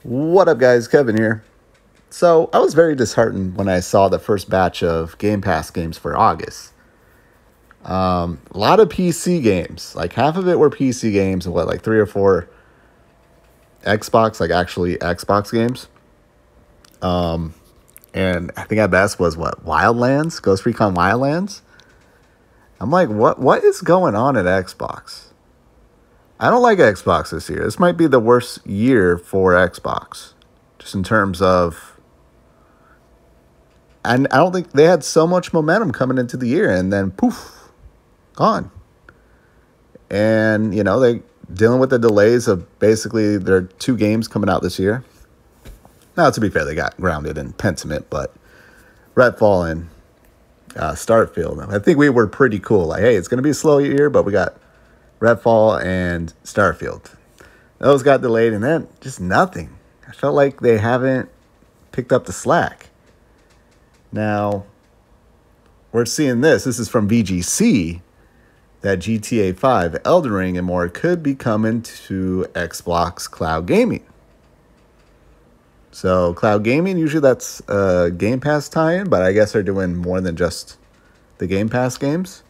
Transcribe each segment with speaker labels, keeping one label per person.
Speaker 1: What up, guys? Kevin here. So, I was very disheartened when I saw the first batch of Game Pass games for August. A lot of PC games. Like, half of it were PC games, and like 3 or 4 Xbox, like actually Xbox games. And I think at best was Wildlands? Ghost Recon Wildlands? I'm like, what is going on at Xbox? I don't like Xbox this year. This might be the worst year for Xbox. Just in terms of... And I don't think they had so much momentum coming into the year. And then, poof, gone. And, they dealing with the delays of basically their 2 games coming out this year. Now, to be fair, they got grounded in Pentiment. But Redfall and Starfield. I think we were pretty cool. Like, hey, it's going to be a slow year, but we got Redfall and Starfield. Those got delayed, and then just nothing. I felt like they haven't picked up the slack. Now, we're seeing this. This is from VGC, that GTA 5, Elden Ring, and more could be coming to Xbox Cloud Gaming. So, Cloud Gaming, usually that's a Game Pass tie-in, but I guess they're doing more than just the Game Pass games.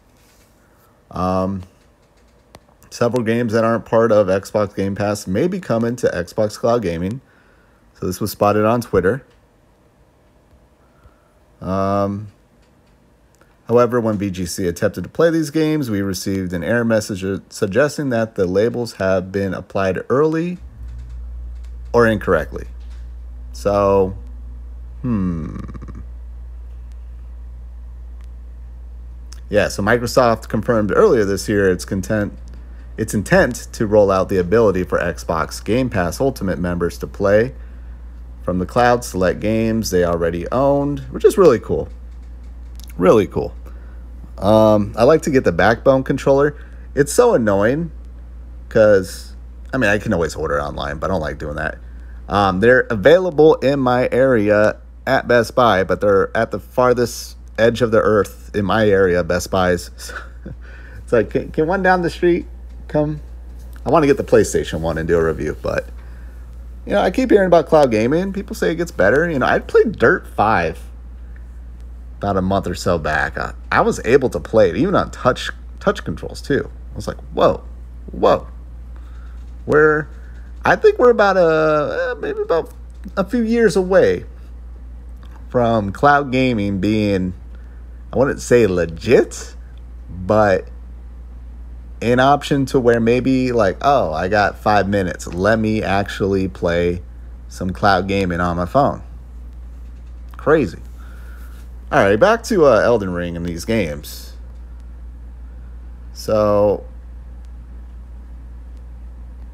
Speaker 1: Several games that aren't part of Xbox Game Pass may be coming to Xbox Cloud Gaming. So this was spotted on Twitter. However, when VGC attempted to play these games, we received an error message suggesting that the labels have been applied early or incorrectly. So, Yeah, so Microsoft confirmed earlier this year its intent to roll out the ability for Xbox Game Pass Ultimate members to play from the cloud select games they already owned, which is really cool. Really cool. I like to get the Backbone controller. It's so annoying because, I can always order it online, but I don't like doing that. They're available in my area at Best Buy, but they're at the farthest edge of the earth in my area, Best Buys. It's like, can one down the street come? I want to get the PlayStation one and do a review, but I keep hearing about cloud gaming. People say it gets better. I played Dirt 5 about a month or so back. I was able to play it even on touch controls too. I was like, whoa. I think we're about maybe about a few years away from cloud gaming being, I wouldn't say legit, but an option to where maybe like, oh, I got 5 minutes. Let me actually play some cloud gaming on my phone. Crazy. All right, back to Elden Ring and these games. So,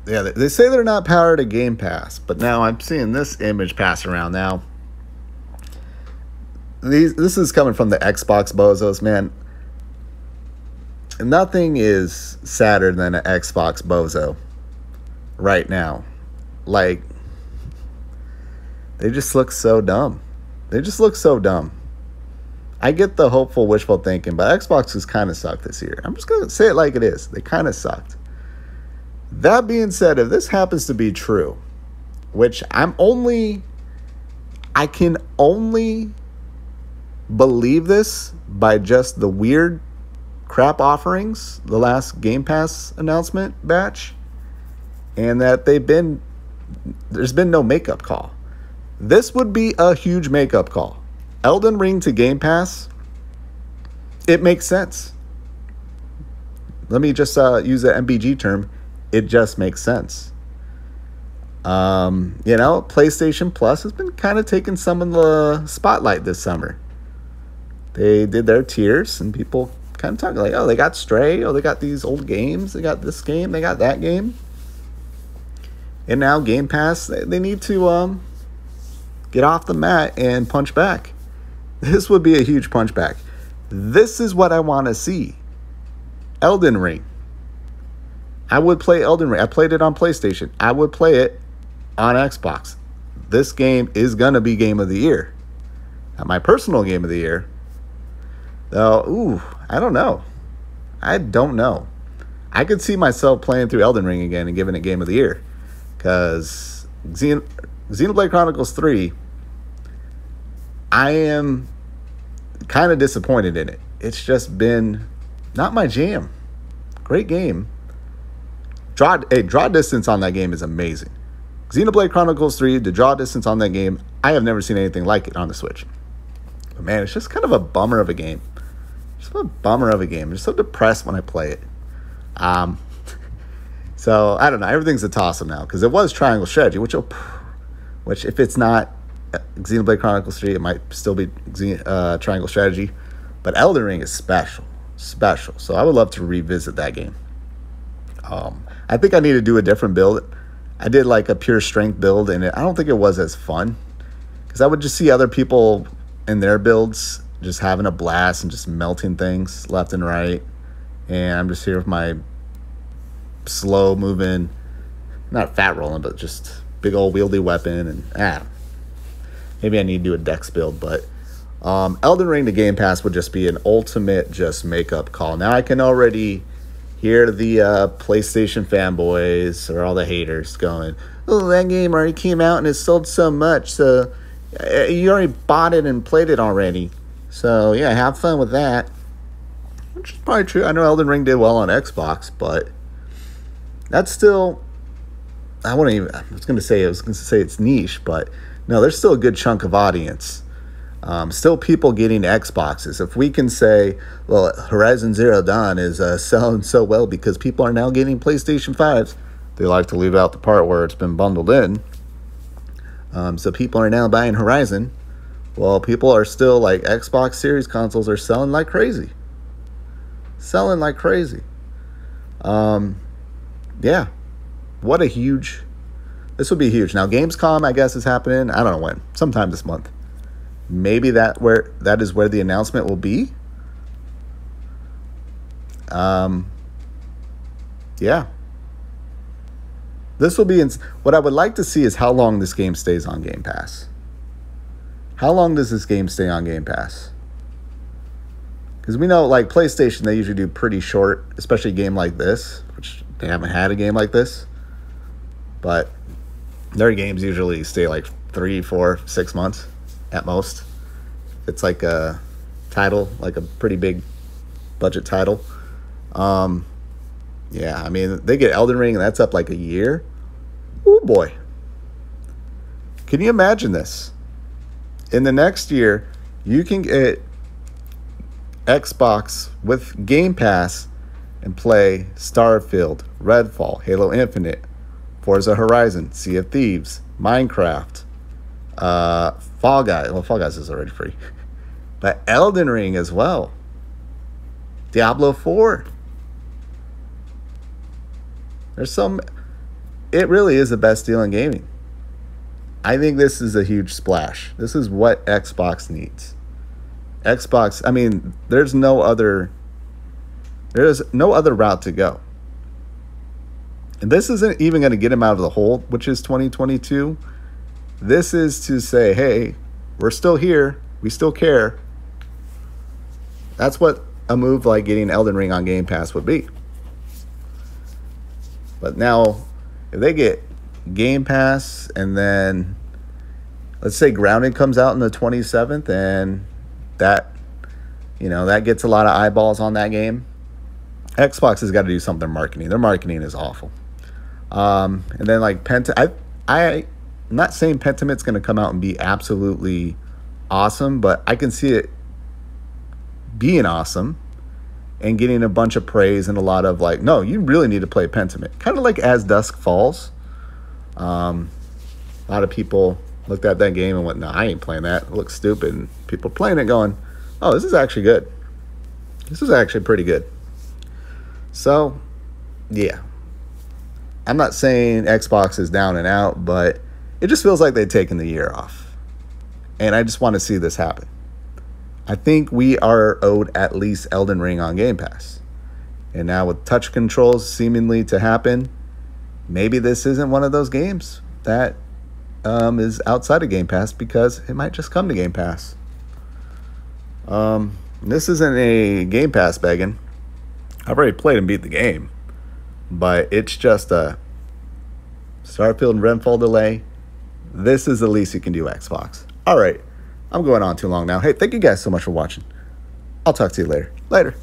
Speaker 1: yeah, they say they're not powered to Game Pass, but now I'm seeing this image pass around now. This is coming from the Xbox bozos, man. Nothing is sadder than an Xbox bozo right now. Like, they just look so dumb. I get the hopeful, wishful thinking, but Xbox has kind of sucked this year. I'm just going to say it like it is. They kind of sucked. That being said, if this happens to be true, which I can only believe this by just the weird crap offerings, the last Game Pass announcement batch, and that there's been no makeup call. This would be a huge makeup call. Elden Ring to Game Pass, it makes sense. Let me just use the MBG term. It just makes sense. PlayStation Plus has been kind of taking some of the spotlight this summer. They did their tiers, and people kind of talking like, oh, they got Stray, oh, they got these old games, they got this game, they got that game. And now Game Pass, they need to get off the mat and punch back. This would be a huge punch back. This is what I want to see. Elden Ring. I would play Elden Ring. I played it on PlayStation. I would play it on Xbox. This game is going to be Game of the Year. Not my personal Game of the Year. Though, I don't know. I could see myself playing through Elden Ring again and giving it Game of the Year. Because Xenoblade Chronicles 3, I am kind of disappointed in it. It's just been not my jam. Great game. Draw distance on that game is amazing. Xenoblade Chronicles 3, the draw distance on that game, I have never seen anything like it on the Switch. But man, it's just kind of a bummer of a game. Just a bummer of a game. I'm just so depressed when I play it. So I don't know. Everything's a toss-up now because it was Triangle Strategy, which if it's not Xenoblade Chronicles 3, it might still be Triangle Strategy. But Elden Ring is special. So I would love to revisit that game. I think I need to do a different build. I did like a pure strength build, and I don't think it was as fun because I would just see other people in their builds just having a blast and just melting things left and right. And I'm just here with my slow moving, not fat rolling, but just big old wieldy weapon. And maybe I need to do a dex build, but Elden Ring to Game Pass would just be an ultimate just makeup call. Now I can already hear the PlayStation fanboys or all the haters going, oh, that game already came out and it sold so much, so you already bought it and played it already. So yeah, have fun with that. Which is probably true. I know Elden Ring did well on Xbox, but that's still, I was going to say it's niche, but no, there's still a good chunk of audience. Still people getting Xboxes. If we can say, well, Horizon Zero Dawn is selling so well because people are now getting PlayStation 5s, they like to leave out the part where it's been bundled in. So people are now buying Horizon. Well, people are still like Xbox Series consoles are selling like crazy. Yeah. What a huge... This would be huge. Now, Gamescom, I guess, is happening. I don't know when. Sometime this month. Maybe that is where the announcement will be. Yeah. This will be... What I would like to see is how long this game stays on Game Pass. How long does this game stay on Game Pass? Because we know, like, PlayStation, they usually do pretty short, especially a game like this, which they haven't had a game like this. But their games usually stay like 3, 4, 6 months at most. It's like a title, like a pretty big budget title. Yeah, I mean, they get Elden Ring, and that's up like a year. Oh, boy. Can you imagine this? In the next year, you can get Xbox with Game Pass and play Starfield, Redfall, Halo Infinite, Forza Horizon, Sea of Thieves, Minecraft, Fall Guys. Well, Fall Guys is already free. But Elden Ring as well. Diablo 4. It really is the best deal in gaming. I think this is a huge splash. This is what Xbox needs. Xbox, I mean, there's no other route to go. And this isn't even going to get him out of the hole, which is 2022. This is to say, hey, we're still here. We still care. That's what a move like getting Elden Ring on Game Pass would be. But now, if they get Game Pass and then, let's say Grounded comes out on the 27th and that gets a lot of eyeballs on that game, Xbox has got to do something marketing. Their marketing is awful. And then like I'm not saying Pentiment's going to come out and be absolutely awesome, but I can see it being awesome and getting a bunch of praise and a lot of like, no, you really need to play Pentiment. Kind of like As Dusk Falls. A lot of people looked at that game and went, no, I ain't playing that. It looks stupid. And people playing it going, oh, this is actually good. This is actually pretty good. So, yeah. I'm not saying Xbox is down and out, but it just feels like they've taken the year off. And I just want to see this happen. I think we are owed at least Elden Ring on Game Pass. And now with touch controls seemingly to happen, maybe this isn't one of those games that is outside of Game Pass because it might just come to Game Pass. This isn't a Game Pass begging. I've already played and beat the game. But it's just a Starfield and Redfall delay. This is the least you can do, Xbox. All right. I'm going on too long now. Hey, thank you guys so much for watching. I'll talk to you later. Later.